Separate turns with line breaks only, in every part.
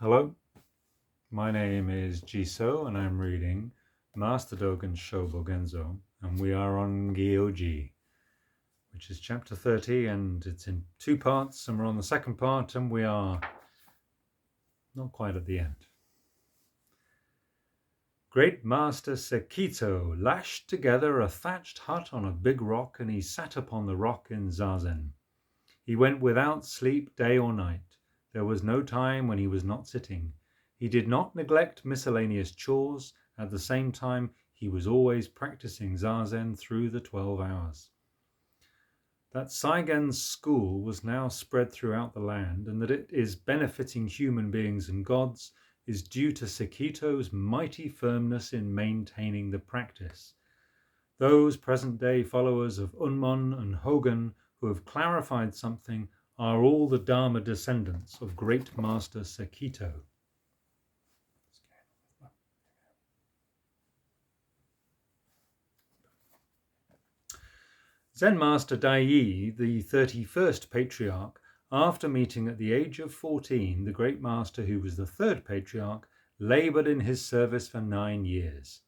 Hello, my name is Jiso and I'm reading Master Dōgen's Shōbōgenzō, and we are on Gyoji, which is chapter 30, and it's in two parts, and we're on the second part, and we are not quite at the end. Great Master Sekito lashed together a thatched hut on a big rock, and he sat upon the rock in Zazen. He went without sleep day or night. There was no time when he was not sitting. He did not neglect miscellaneous chores. At the same time, he was always practicing Zazen through the 12 hours. That Saigen's school was now spread throughout the land, and that it is benefiting human beings and gods, is due to Sekito's mighty firmness in maintaining the practice. Those present-day followers of Unmon and Hogen who have clarified something are all the Dharma descendants of Great Master Sekito. Zen Master Dai, the 31st Patriarch, after meeting at the age of 14 the Great Master who was the third Patriarch, laboured in his service for 9 years.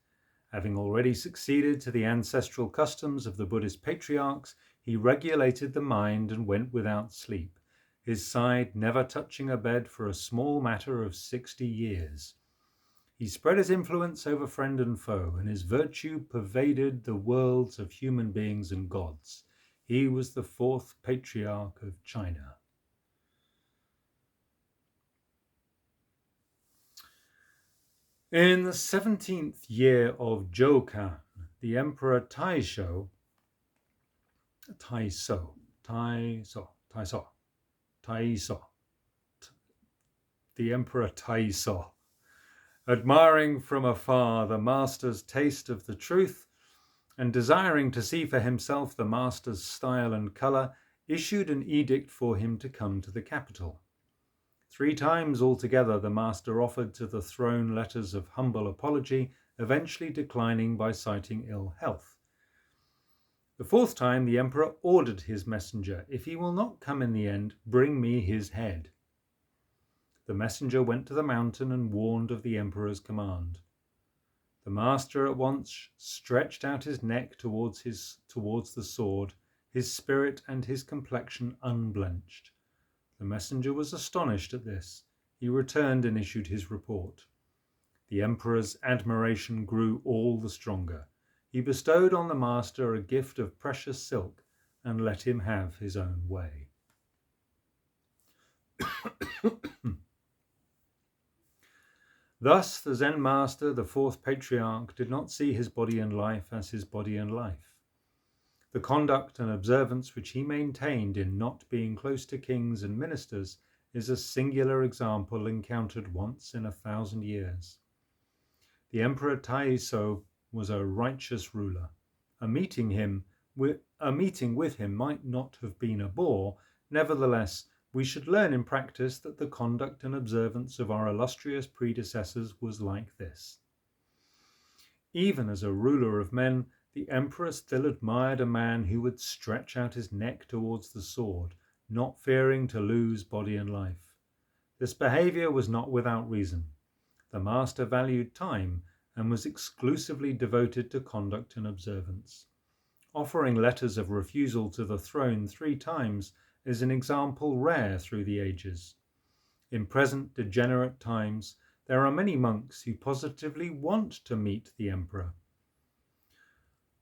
Having already succeeded to the ancestral customs of the Buddhist patriarchs, he regulated the mind and went without sleep, his side never touching a bed for a small matter of 60 years. He spread his influence over friend and foe, and his virtue pervaded the worlds of human beings and gods. He was the fourth patriarch of China. In the 17th year of Jōkan, the Emperor Taisho, the Emperor Taisho, admiring from afar the master's taste of the truth and desiring to see for himself the master's style and colour, issued an edict for him to come to the capital. 3 times altogether the master offered to the throne letters of humble apology, eventually declining by citing ill health. The 4th time the emperor ordered his messenger, "If he will not come in the end, bring me his head." The messenger went to the mountain and warned of the emperor's command. The master at once stretched out his neck towards the sword, his spirit and his complexion unblenched. The messenger was astonished at this. He returned and issued his report. The emperor's admiration grew all the stronger. He bestowed on the master a gift of precious silk and let him have his own way. Thus, the Zen master, the 4th patriarch, did not see his body and life as his body and life. The conduct and observance which he maintained in not being close to kings and ministers is a singular example encountered once in 1,000 years. The Emperor Taisho was a righteous ruler. A meeting with him might not have been a bore. Nevertheless, we should learn in practice that the conduct and observance of our illustrious predecessors was like this. Even as a ruler of men, the emperor still admired a man who would stretch out his neck towards the sword, not fearing to lose body and life. This behavior was not without reason. The master valued time and was exclusively devoted to conduct and observance. Offering letters of refusal to the throne 3 times is an example rare through the ages. In present degenerate times, there are many monks who positively want to meet the emperor.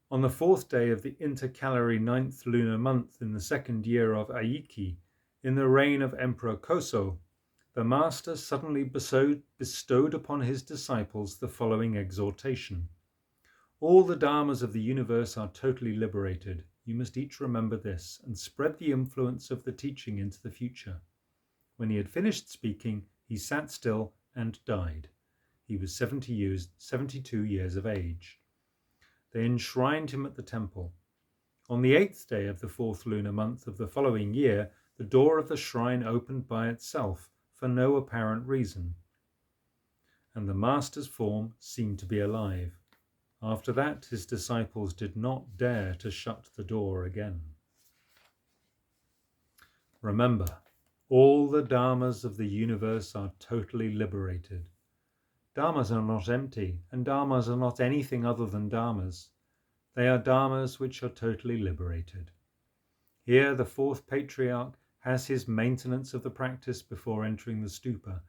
On the 4th day of the intercalary 9th lunar month in the 2nd year of Aiki, in the reign of Emperor Koso, the master suddenly bestowed upon his disciples the following exhortation. All the dharmas of the universe are totally liberated. You must each remember this and spread the influence of the teaching into the future. When he had finished speaking, he sat still and died. He was 72 years of age. They enshrined him at the temple. On the 8th day of the 4th lunar month of the following year, the door of the shrine opened by itself for no apparent reason, and the master's form seemed to be alive. After that, his disciples did not dare to shut the door again. Remember, All the dharmas of the universe are totally liberated. Dharmas are not empty, and dharmas are not anything other than dharmas. They are dharmas which are totally liberated. Here the fourth patriarch has his maintenance of the practice before entering the stupa,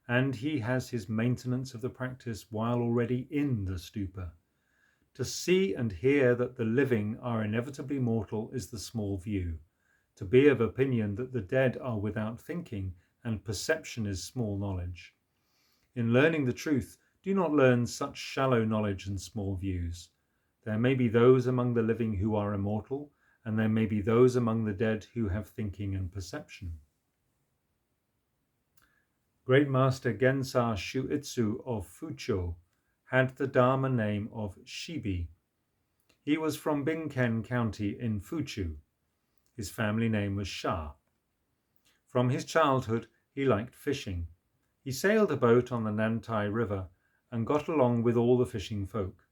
and he has his maintenance of the practice while already in the stupa. To see and hear that the living are inevitably mortal is the small view. To be of opinion that the dead are without thinking and perception is small knowledge. In learning the truth, do not learn such shallow knowledge and small views. There may be those among the living who are immortal, and there may be those among the dead who have thinking and perception. Great Master Gensā Shuitsu of Fucho had the Dharma name of Shibi. He was from Binken County in Fuchu. His family name was Sha. From his childhood, he liked fishing. He sailed a boat on the Nantai River and got along with all the fishing folk.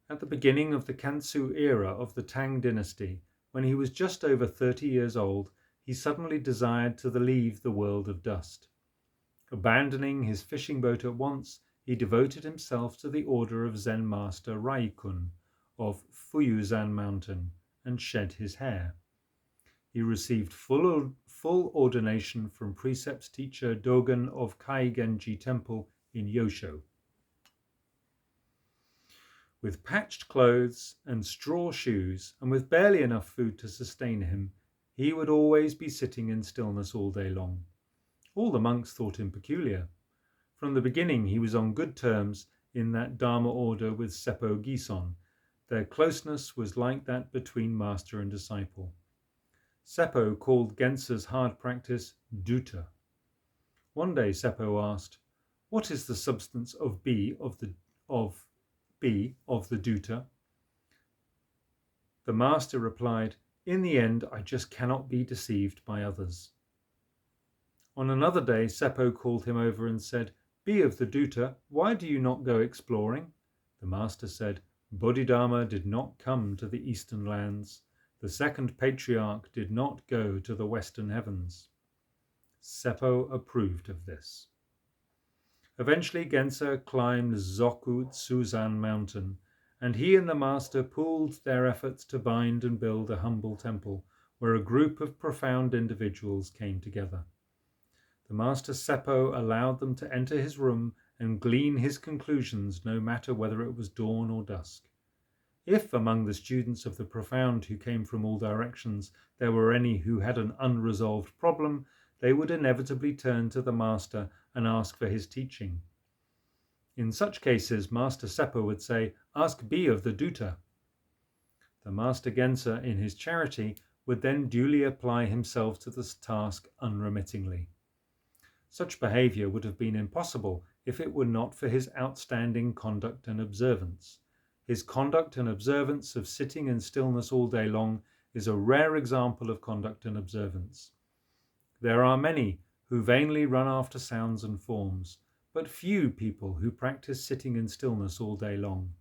At the beginning of the Kantsu era of the Tang dynasty, when he was just over 30 years old, he suddenly desired to leave the world of dust. Abandoning his fishing boat at once, he devoted himself to the order of Zen Master Raikun of Fuyuzan Mountain and shed his hair. He received full ordination from Precepts teacher Dōgen of Kai-Genji Temple in Yosho. With patched clothes and straw shoes, and with barely enough food to sustain him, he would always be sitting in stillness all day long. All the monks thought him peculiar. From the beginning he was on good terms in that Dharma order with Seppo Gison. Their closeness was like that between master and disciple. Seppo called Gensa's hard practice dutta. One day Seppo asked, "What is the substance of B of the dutta?" The master replied, "In the end, I just cannot be deceived by others." On another day, Seppo called him over and said, "B of the dutta, why do you not go exploring?" The master said, "Bodhidharma did not come to the eastern lands. The second patriarch did not go to the western heavens." Seppo approved of this. Eventually Gensa climbed Zoku Tsuzan mountain, and he and the master pooled their efforts to bind and build a humble temple where a group of profound individuals came together. The master Seppo allowed them to enter his room and glean his conclusions no matter whether it was dawn or dusk. If among the students of the profound who came from all directions there were any who had an unresolved problem, they would inevitably turn to the master and ask for his teaching. In such cases, Master Seppo would say, "Ask B of the dutta." The master Gensa, in his charity, would then duly apply himself to this task unremittingly. Such behavior would have been impossible if it were not for his outstanding conduct and observance. His conduct and observance of sitting in stillness all day long is a rare example of conduct and observance. There are many who vainly run after sounds and forms, but few people who practice sitting in stillness all day long.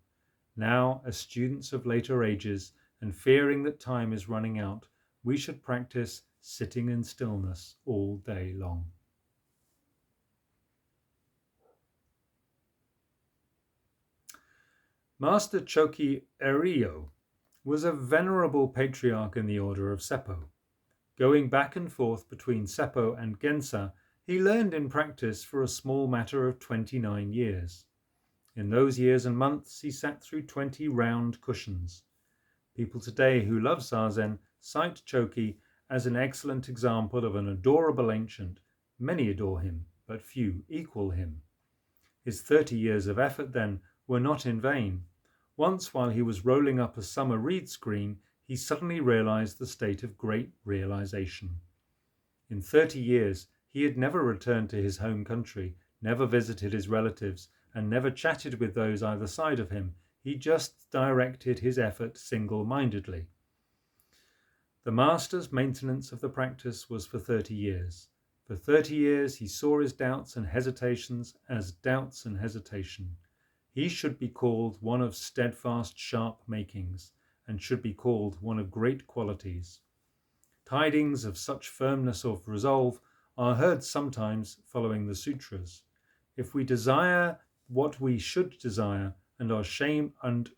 Now, as students of later ages, and fearing that time is running out, we should practice sitting in stillness all day long. Master Choki Erio was a venerable patriarch in the order of Seppo. Going back and forth between Seppo and Gensa, he learned in practice for a small matter of 29 years. In those years and months, he sat through 20 round cushions. People today who love Zazen cite Choki as an excellent example of an adorable ancient. Many adore him, but few equal him. His 30 years of effort, then, were not in vain. Once, while he was rolling up a summer reed screen, he suddenly realized the state of great realization. In 30 years, he had never returned to his home country, never visited his relatives, and never chatted with those either side of him. He just directed his effort single-mindedly. The master's maintenance of the practice was for 30 years. For 30 years, he saw his doubts and hesitations as doubts and hesitation. He should be called one of steadfast, sharp makings, and should be called one of great qualities. Tidings of such firmness of resolve are heard sometimes following the sutras. If we desire what we should desire and are shame and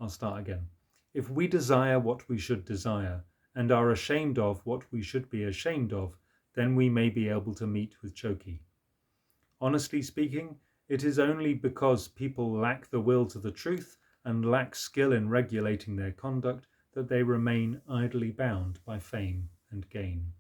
I'll start again. If we desire what we should desire and are ashamed of what we should be ashamed of, then we may be able to meet with Choki. Honestly speaking, it is only because people lack the will to the truth and lack skill in regulating their conduct that they remain idly bound by fame and gain.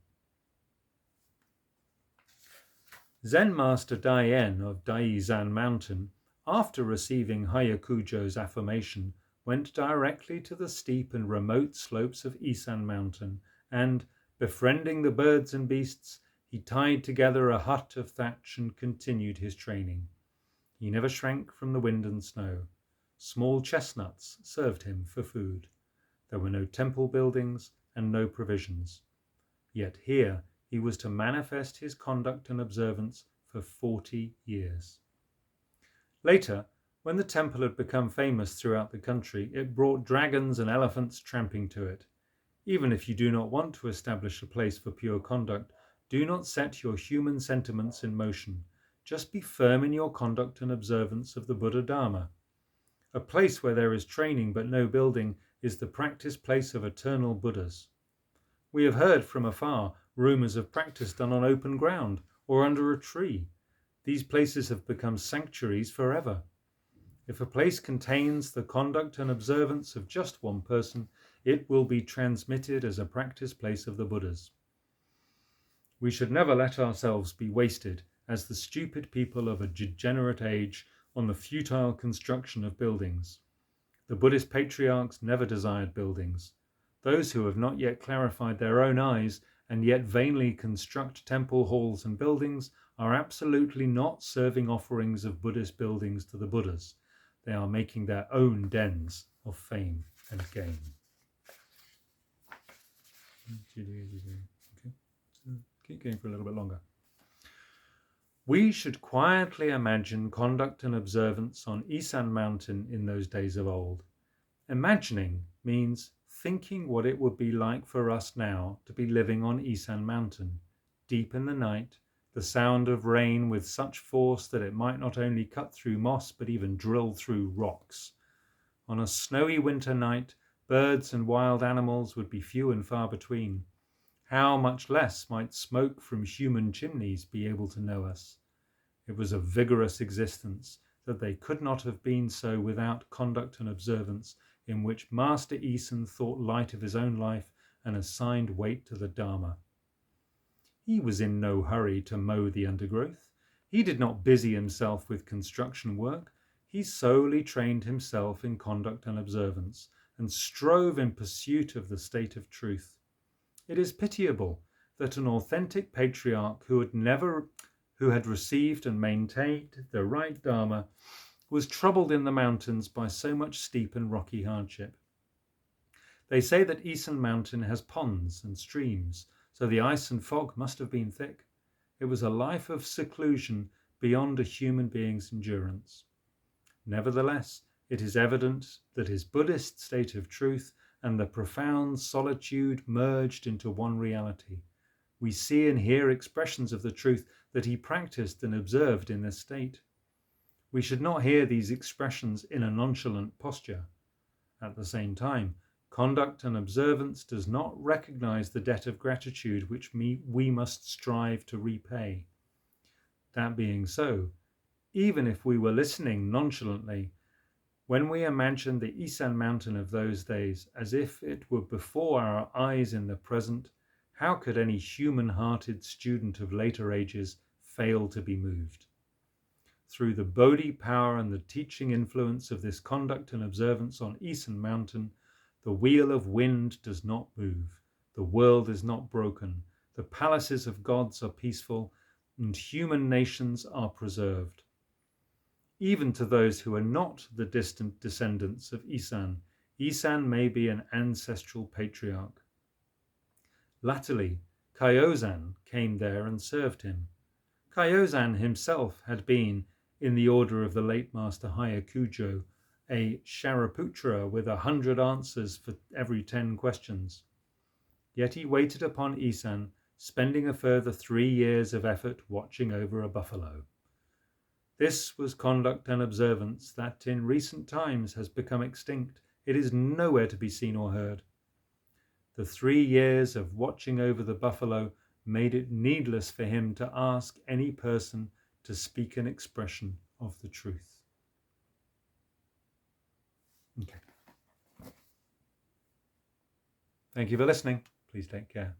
Zen Master Daien of Daizan Mountain, after receiving Hayakujo's affirmation, went directly to the steep and remote slopes of Isan Mountain and, befriending the birds and beasts, he tied together a hut of thatch and continued his training. He never shrank from the wind and snow. Small chestnuts served him for food. There were no temple buildings and no provisions. Yet here he was to manifest his conduct and observance for 40 years. Later, when the temple had become famous throughout the country, it brought dragons and elephants tramping to it. Even if you do not want to establish a place for pure conduct, do not set your human sentiments in motion. Just be firm in your conduct and observance of the Buddha Dharma. A place where there is training but no building is the practice place of eternal Buddhas. We have heard from afar rumours of practice done on open ground or under a tree. These places have become sanctuaries forever. If a place contains the conduct and observance of just one person, it will be transmitted as a practice place of the Buddhas. We should never let ourselves be wasted as the stupid people of a degenerate age on the futile construction of buildings. The Buddhist patriarchs never desired buildings. Those who have not yet clarified their own eyes and yet vainly construct temple halls and buildings are absolutely not serving offerings of Buddhist buildings to the Buddhas. They are making their own dens of fame and gain. Okay. Keep going for a little bit longer. We should quietly imagine conduct and observance on Isan Mountain in those days of old. Imagining means thinking what it would be like for us now to be living on Isan Mountain, deep in the night, the sound of rain with such force that it might not only cut through moss but even drill through rocks. On a snowy winter night, birds and wild animals would be few and far between. How much less might smoke from human chimneys be able to know us? It was a vigorous existence that they could not have been so without conduct and observance in which Master Isan thought light of his own life and assigned weight to the Dharma. He was in no hurry to mow the undergrowth. He did not busy himself with construction work. He solely trained himself in conduct and observance and strove in pursuit of the state of truth. It is pitiable that an authentic patriarch who had received and maintained the right Dharma was troubled in the mountains by so much steep and rocky hardship. They say that Isan Mountain has ponds and streams, so the ice and fog must have been thick. It was a life of seclusion beyond a human being's endurance. Nevertheless, it is evident that his Buddhist state of truth and the profound solitude merged into one reality. We see and hear expressions of the truth that he practiced and observed in this state. We should not hear these expressions in a nonchalant posture. At the same time, conduct and observance does not recognize the debt of gratitude which we must strive to repay. That being so, even if we were listening nonchalantly, when we imagine the Isan Mountain of those days as if it were before our eyes in the present, how could any human-hearted student of later ages fail to be moved? Through the Bodhi power and the teaching influence of this conduct and observance on Isan Mountain, the wheel of wind does not move, the world is not broken, the palaces of gods are peaceful, and human nations are preserved. Even to those who are not the distant descendants of Isan, Isan may be an ancestral patriarch. Latterly, Kyōzan came there and served him. Kyōzan himself had been, in the order of the late Master Hayakujo, a Shariputra with 100 answers for every 10 questions. Yet he waited upon Isan, spending a further 3 years of effort watching over a buffalo. This was conduct and observance that in recent times has become extinct. It is nowhere to be seen or heard. The 3 years of watching over the buffalo made it needless for him to ask any person to speak an expression of the truth. Okay. Thank you for listening. Please take care.